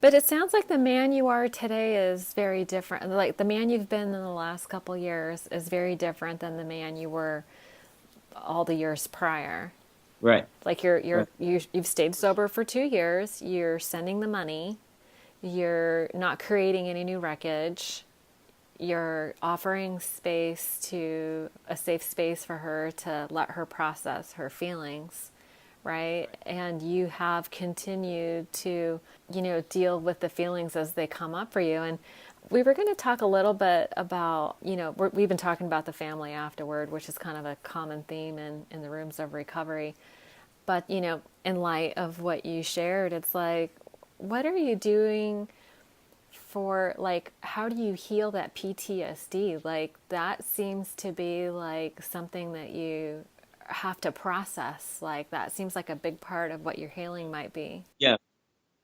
But it sounds like the man you are today is very different. Like the man you've been in the last couple of years is very different than the man you were all the years prior. Right. Like you've stayed sober for 2 years. You're sending the money. You're not creating any new wreckage. You're offering a safe space for her to let her process her feelings, right? And you have continued to, deal with the feelings as they come up for you. And we were going to talk a little bit about, we've been talking about the family afterward, which is kind of a common theme in the rooms of recovery. But, in light of what you shared, it's like, what are you doing for, like, how do you heal that PTSD? Like, that seems to be like something that you have to process. Like, that seems like a big part of what your healing might be. Yeah.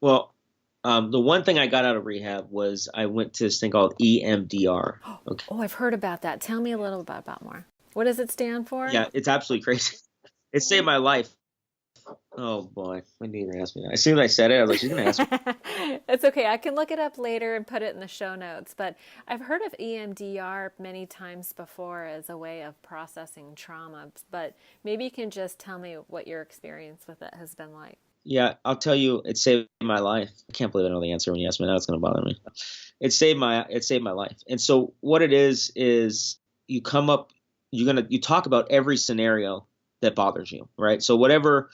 Well, the one thing I got out of rehab was I went to this thing called EMDR. Okay. Oh, I've heard about that. Tell me a little bit about more. What does it stand for? Yeah, it's absolutely crazy. It saved my life. Oh boy, when did you ask me that? As soon as I said it, I was like, she's gonna ask me. It's okay. I can look it up later and put it in the show notes. But I've heard of EMDR many times before as a way of processing trauma. But maybe you can just tell me what your experience with it has been like. Yeah, I'll tell you, it saved my life. I can't believe I know the answer when you ask me. Now it's gonna bother me. It saved my life. And so what it is you come up, you talk about every scenario that bothers you, right? So whatever.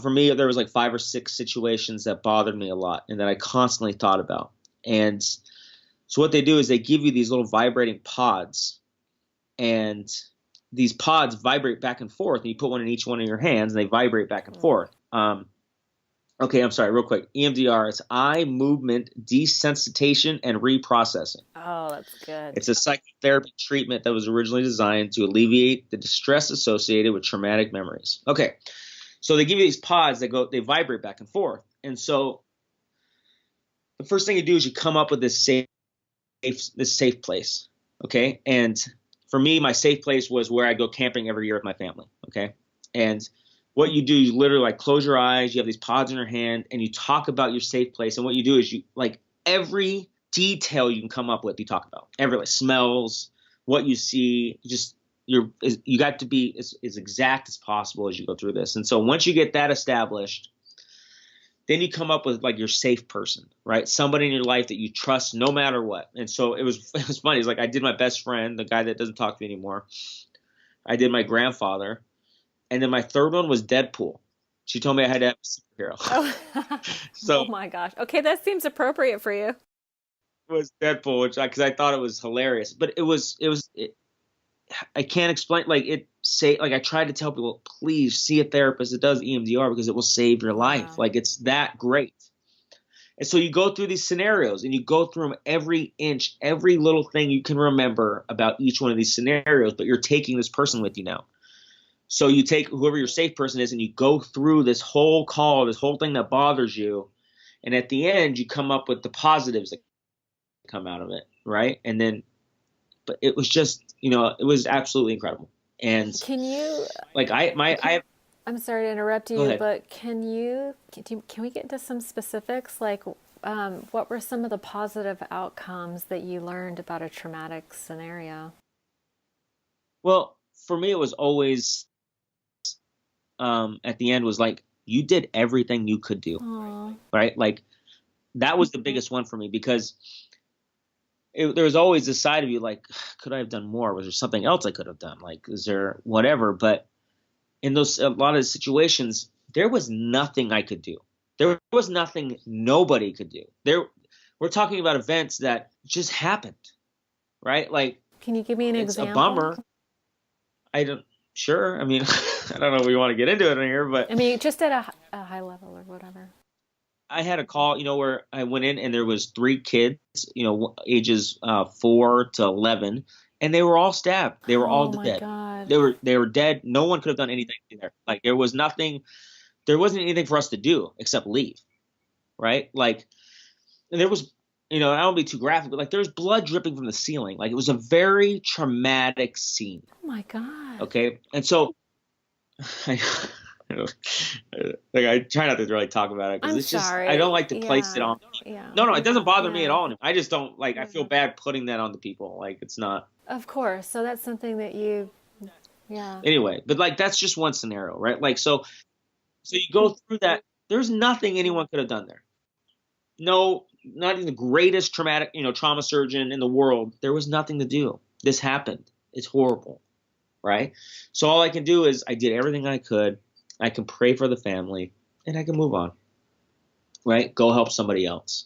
For me, there was like 5 or 6 situations that bothered me a lot and that I constantly thought about. And so what they do is they give you these little vibrating pods, and these pods vibrate back and forth, and you put one in each one of your hands and they vibrate back and forth. Okay, I'm sorry, real quick. EMDR is eye movement desensitization and reprocessing. Oh, that's good. It's a psychotherapy treatment that was originally designed to alleviate the distress associated with traumatic memories. Okay. So they give you these pods that they vibrate back and forth. And so the first thing you do is you come up with this safe place. Okay. And for me, my safe place was where I go camping every year with my family. Okay. And what you do, you literally like close your eyes, you have these pods in your hand, and you talk about your safe place. And what you do is you like every detail you can come up with, you talk about every like smells, what you see, you got to be as exact as possible as you go through this. And so once you get that established, then you come up with like your safe person, right? Somebody in your life that you trust no matter what. And so it was funny. It's like I did my best friend, the guy that doesn't talk to me anymore. I did my grandfather. And then my third one was Deadpool. She told me I had to have a superhero. Oh, so, oh my gosh. Okay, that seems appropriate for you. It was Deadpool, because I thought it was hilarious. But I can't explain. I tried to tell people, please see a therapist that does EMDR because it will save your life. Wow. Like, it's that great. And so you go through these scenarios and you go through them every inch, every little thing you can remember about each one of these scenarios, but you're taking this person with you now. So you take whoever your safe person is and you go through this whole call, this whole thing that bothers you. And at the end, you come up with the positives that come out of it, right? And then, but it was just, it was absolutely incredible. And can you, like, I'm sorry to interrupt you, but can we get into some specifics? Like, what were some of the positive outcomes that you learned about a traumatic scenario? Well, for me, it was always, at the end was like, you did everything you could do. Aww. Right? Like, that was the biggest one for me, because there was always this side of you like, could I have done more? Was there something else I could have done? Like, is there whatever? But in a lot of situations, there was nothing I could do. There was nothing nobody could do. We're talking about events that just happened, right? Like, can you give me an example? It's a bummer. Sure. I mean, I don't know if we want to get into it in here, but I mean, just at a high level or whatever. I had a call, where I went in and there was 3 kids, ages 4 to 11, and they were all stabbed. They were all dead. God. They were dead. No one could have done anything there. Like, there wasn't anything for us to do except leave. Right? Like, and there was, I don't want to be too graphic, but like, there was blood dripping from the ceiling. Like, it was a very traumatic scene. Oh my God. Okay. And so I try not to really talk about it because it's sorry. just, I don't like to place it on. Yeah. No, it doesn't bother me at all. I just don't like, I feel bad putting that on the people. Like, it's not. Of course. So that's something that you Yeah. Anyway, but like, that's just one scenario, right? Like, so you go through that. There's nothing anyone could have done there. No, not even the greatest trauma surgeon in the world. There was nothing to do. This happened. It's horrible, right? So all I can do is I did everything I could. I can pray for the family, and I can move on, right? Go help somebody else.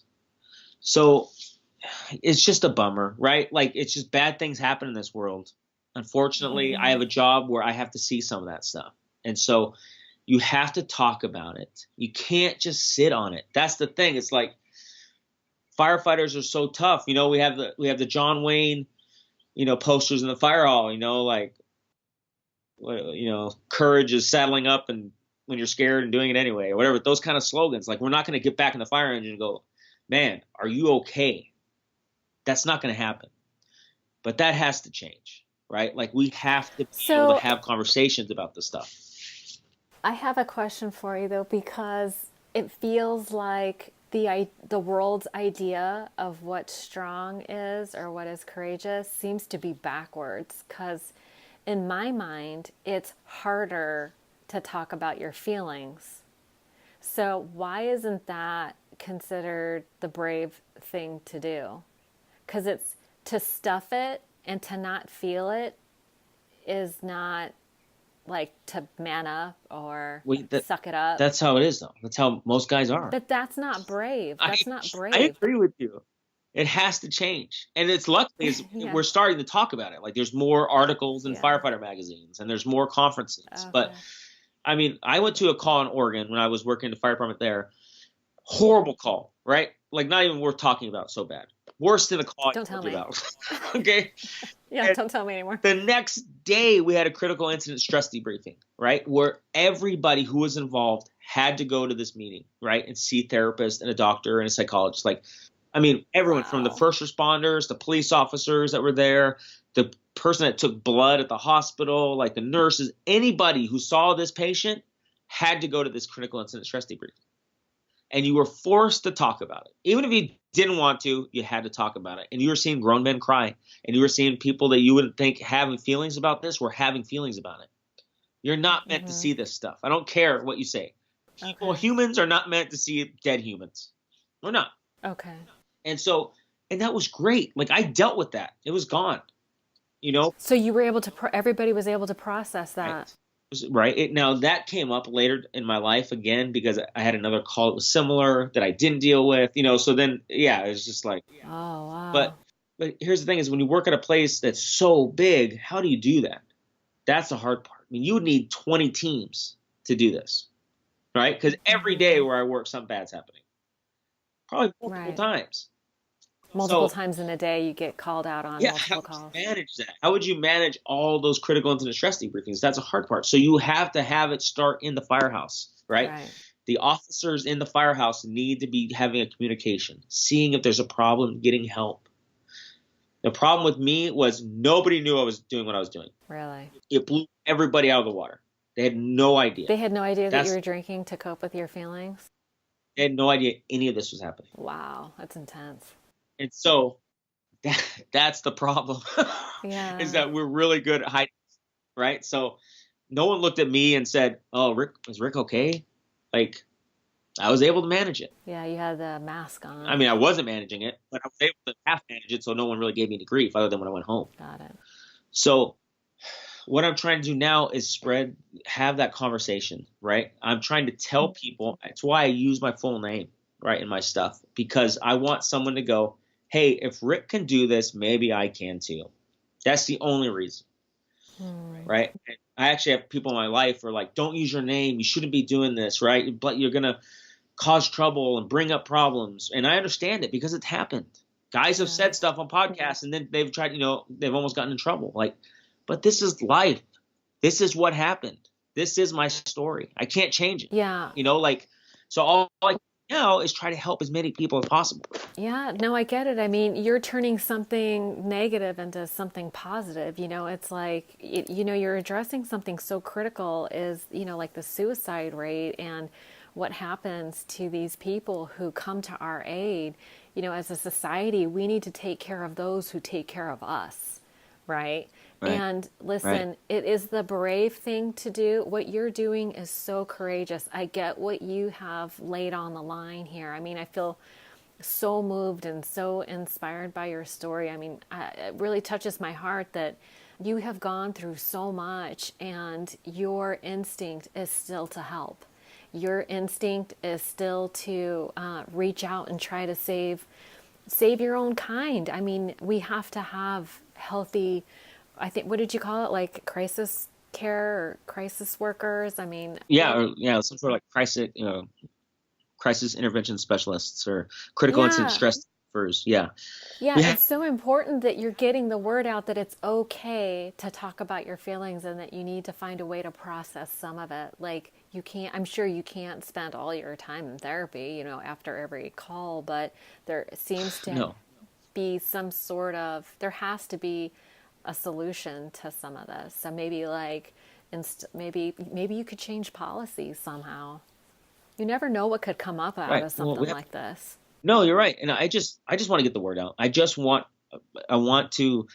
So it's just a bummer, right? Like, it's just bad things happen in this world. Unfortunately, I have a job where I have to see some of that stuff. And so you have to talk about it. You can't just sit on it. That's the thing. It's like, firefighters are so tough. We have the John Wayne, posters in the fire hall, like, courage is saddling up and when you're scared and doing it anyway, or whatever, those kind of slogans. Like, we're not going to get back in the fire engine and go, man, are you okay? That's not going to happen. But that has to change, right? Like, we have to be able to have conversations about this stuff. I have a question for you, though, because it feels like the world's idea of what strong is or what is courageous seems to be backwards, because in my mind, it's harder to talk about your feelings. So why isn't that considered the brave thing to do? Because it's to stuff it and to not feel it is not like to man up or suck it up. That's how it is, though. That's how most guys are. But that's not brave. That's not brave. I agree with you. It has to change. And it's luckily we're starting to talk about it. Like, there's more articles in firefighter magazines and there's more conferences. Okay. But I mean, I went to a call in Oregon when I was working in the fire department there. Horrible call, right? Like, not even worth talking about. So bad. Worse than the call Don't tell me about. Okay. Yeah, and don't tell me anymore. The next day we had a critical incident stress debriefing, right? Where everybody who was involved had to go to this meeting, right? And see a therapist and a doctor and a psychologist. Like, I mean, everyone from the first responders, the police officers that were there, the person that took blood at the hospital, like the nurses, anybody who saw this patient had to go to this critical incident stress debriefing. And you were forced to talk about it. Even if you didn't want to, you had to talk about it. And you were seeing grown men cry. And you were seeing people that you wouldn't think having feelings about this were having feelings about it. You're not meant to see this stuff. I don't care what you say. Humans are not meant to see dead humans. We're not. Okay. And that was great. Like, I dealt with that. It was gone. So you were able to, everybody was able to process that. Right. Now, that came up later in my life again because I had another call that was similar that I didn't deal with, so then, it was just like, oh, wow. But here's the thing is, when you work at a place that's so big, how do you do that? That's the hard part. I mean, you would need 20 teams to do this, right? Because every day where I work, something bad's happening. Probably multiple times. Multiple times in a day, you get called out on multiple calls. How would you manage that? How would you manage all those critical incident stress debriefings? That's a hard part. So you have to have it start in the firehouse, right? The officers in the firehouse need to be having a communication, seeing if there's a problem, getting help. The problem with me was nobody knew I was doing what I was doing. Really? It blew everybody out of the water. They had no idea. They had no idea that you were drinking to cope with your feelings? They had no idea any of this was happening. Wow, that's intense. And so that's the problem. Is that we're really good at hiding, right? So no one looked at me and said, "Oh, is Rick okay?" Like, I was able to manage it. Yeah, you had the mask on. I mean, I wasn't managing it, but I was able to half manage it, so no one really gave me any grief other than when I went home. Got it. So what I'm trying to do now is have that conversation, right? I'm trying to tell people. That's why I use my full name, right, in my stuff, because I want someone to go, hey, if Rick can do this, maybe I can too. That's the only reason, right? And I actually have people in my life who are like, don't use your name. You shouldn't be doing this, right? But you're going to cause trouble and bring up problems. And I understand it because it's happened. Guys have said stuff on podcasts and then they've tried, they've almost gotten in trouble. Like, but this is life. This is what happened. This is my story. I can't change it. Yeah. So all I now is try to help as many people as possible. Yeah, no, I get it. I mean, you're turning something negative into something positive. It's like, you're addressing something so critical is, like the suicide rate and what happens to these people who come to our aid. As a society, we need to take care of those who take care of us, right? Right. And listen, it is the brave thing to do. What you're doing is so courageous. I get what you have laid on the line here. I mean, I feel so moved and so inspired by your story. I mean, it really touches my heart that you have gone through so much and your instinct is still to help. Your instinct is still to reach out and try to save your own kind. I mean, we have to have healthy, I think, what did you call it? Like crisis care or crisis workers? I mean, some sort of like crisis intervention specialists or critical incident stress first. Yeah, it's so important that you're getting the word out that it's okay to talk about your feelings and that you need to find a way to process some of it. Like I'm sure you can't spend all your time in therapy, you know, after every call, but there seems to be there has to be a solution to some of this. So maybe maybe you could change policies somehow. You never know what could come up out of something like this. No, you're right. And I just want to get the word out. I want to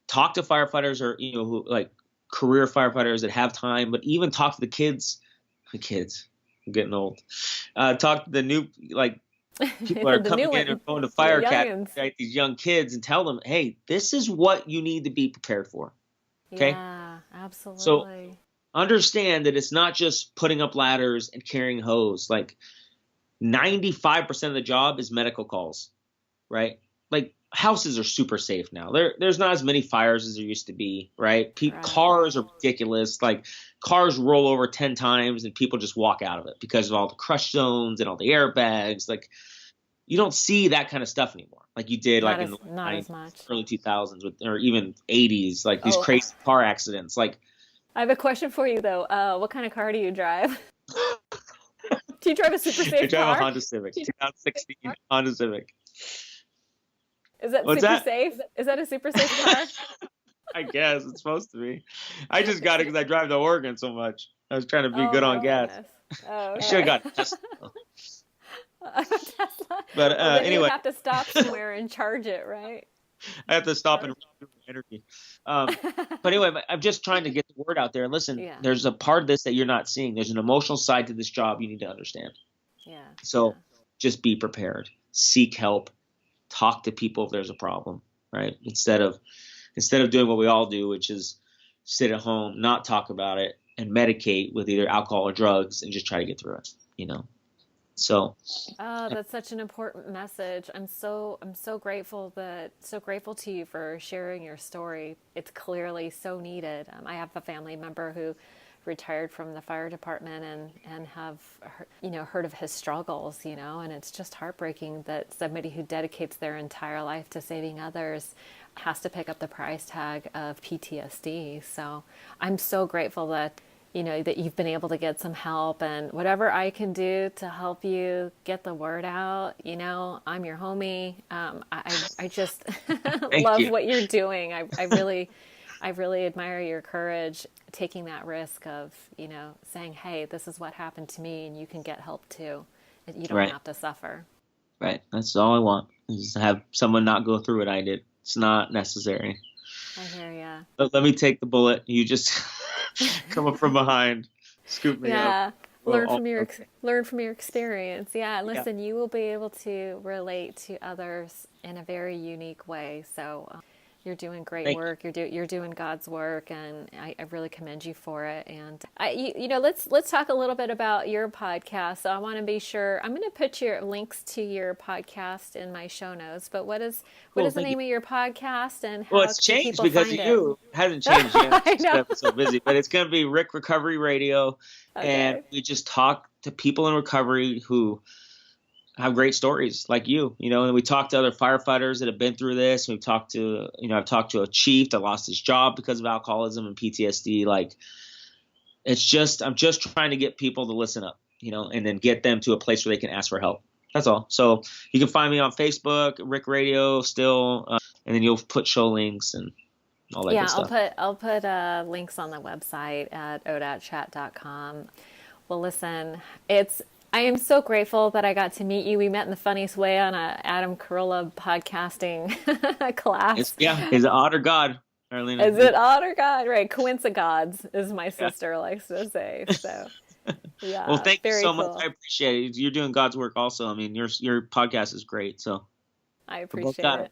talk to firefighters or, you know, who like career firefighters that have time, but even talk to the kids, I'm getting old. Talk to the new, like people are coming in and going to fire academy, right? These young kids, and tell them, hey, this is what you need to be prepared for. Okay. Yeah, absolutely. So understand that it's not just putting up ladders and carrying hose. Like 95% of the job is medical calls, right? Like houses are super safe now. There's not as many fires as there used to be, right? Cars are ridiculous. Like cars roll over 10 times and people just walk out of it because of all the crush zones and all the airbags. Like you don't see that kind of stuff anymore. Like you did in the early 2000s or even 80s, like these crazy car accidents. Like I have a question for you though. What kind of car do you drive? Do you drive a super safe car? I drive a Honda Civic, 2016 Honda Civic. Is that super safe? Is that a super safe car? I guess it's supposed to be. I just got it because I drive to Oregon so much. I was trying to be good on gas. Oh, okay. I should have got Tesla. Tesla. But anyway, you have to stop somewhere and charge it, right? I have to stop and energy. But anyway, I'm just trying to get the word out there. And listen, there's a part of this that you're not seeing. There's an emotional side to this job you need to understand. Yeah. So just be prepared. Seek help. Talk to people if there's a problem, right? Instead of doing what we all do, which is sit at home, not talk about it, and medicate with either alcohol or drugs and just try to get through it, you know? So. Oh, that's such an important message. I'm so grateful to you for sharing your story. It's clearly so needed. I have a family member who retired from the fire department and have heard of his struggles, you know, and it's just heartbreaking that somebody who dedicates their entire life to saving others has to pick up the price tag of PTSD. So I'm so grateful that that you've been able to get some help, and whatever I can do to help you get the word out, I'm your homie. I just love what you're doing. I really admire your courage, taking that risk of, saying, hey, this is what happened to me and you can get help too. You don't have to suffer. Right. That's all I want, is to have someone not go through what I did. It's not necessary. I hear ya. But let me take the bullet. You just come up from behind, scoop me up. Learn from your experience. Yeah, listen, you will be able to relate to others in a very unique way. So you're doing great work. You're doing God's work, and I really commend you for it. And let's talk a little bit about your podcast. So I want to be sure. I'm going to put your links to your podcast in my show notes. But what is the name of your podcast, and how it's changed because of you. It hasn't changed yet. I've been so busy, but it's going to be Rick Recovery Radio, and we just talk to people in recovery who have great stories like you, and we talk to other firefighters that have been through this. We've talked to, I've talked to a chief that lost his job because of alcoholism and PTSD. Like, I'm just trying to get people to listen up, and then get them to a place where they can ask for help. That's all. So you can find me on Facebook, Rick Radio still, and then you'll put show links and all that good stuff. I'll put links on the website at ODAATchat.com. Well, listen, I am so grateful that I got to meet you. We met in the funniest way on a Adam Carolla podcasting class. He's an otter god. Arlina. Is it odd or God? Right. Coincigods, as my sister likes to say. So, yeah. Well, thank you so cool. much. I appreciate it. You're doing God's work also. I mean, your podcast is great. So I appreciate it.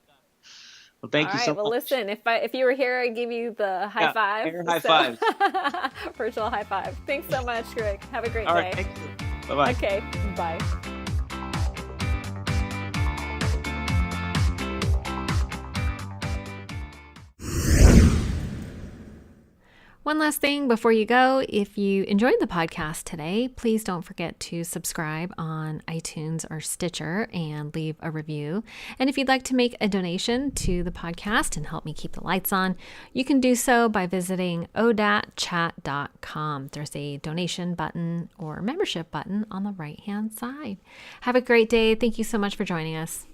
Well, thank you so much. Well, listen, if you were here, I'd give you the high five. High five. Virtual high five. Thanks so much, Greg. Have a great day. All right, thank you. Bye-bye. Okay, bye. One last thing before you go, if you enjoyed the podcast today, please don't forget to subscribe on iTunes or Stitcher and leave a review. And if you'd like to make a donation to the podcast and help me keep the lights on, you can do so by visiting ODAATchat.com. There's a donation button or membership button on the right-hand side. Have a great day. Thank you so much for joining us.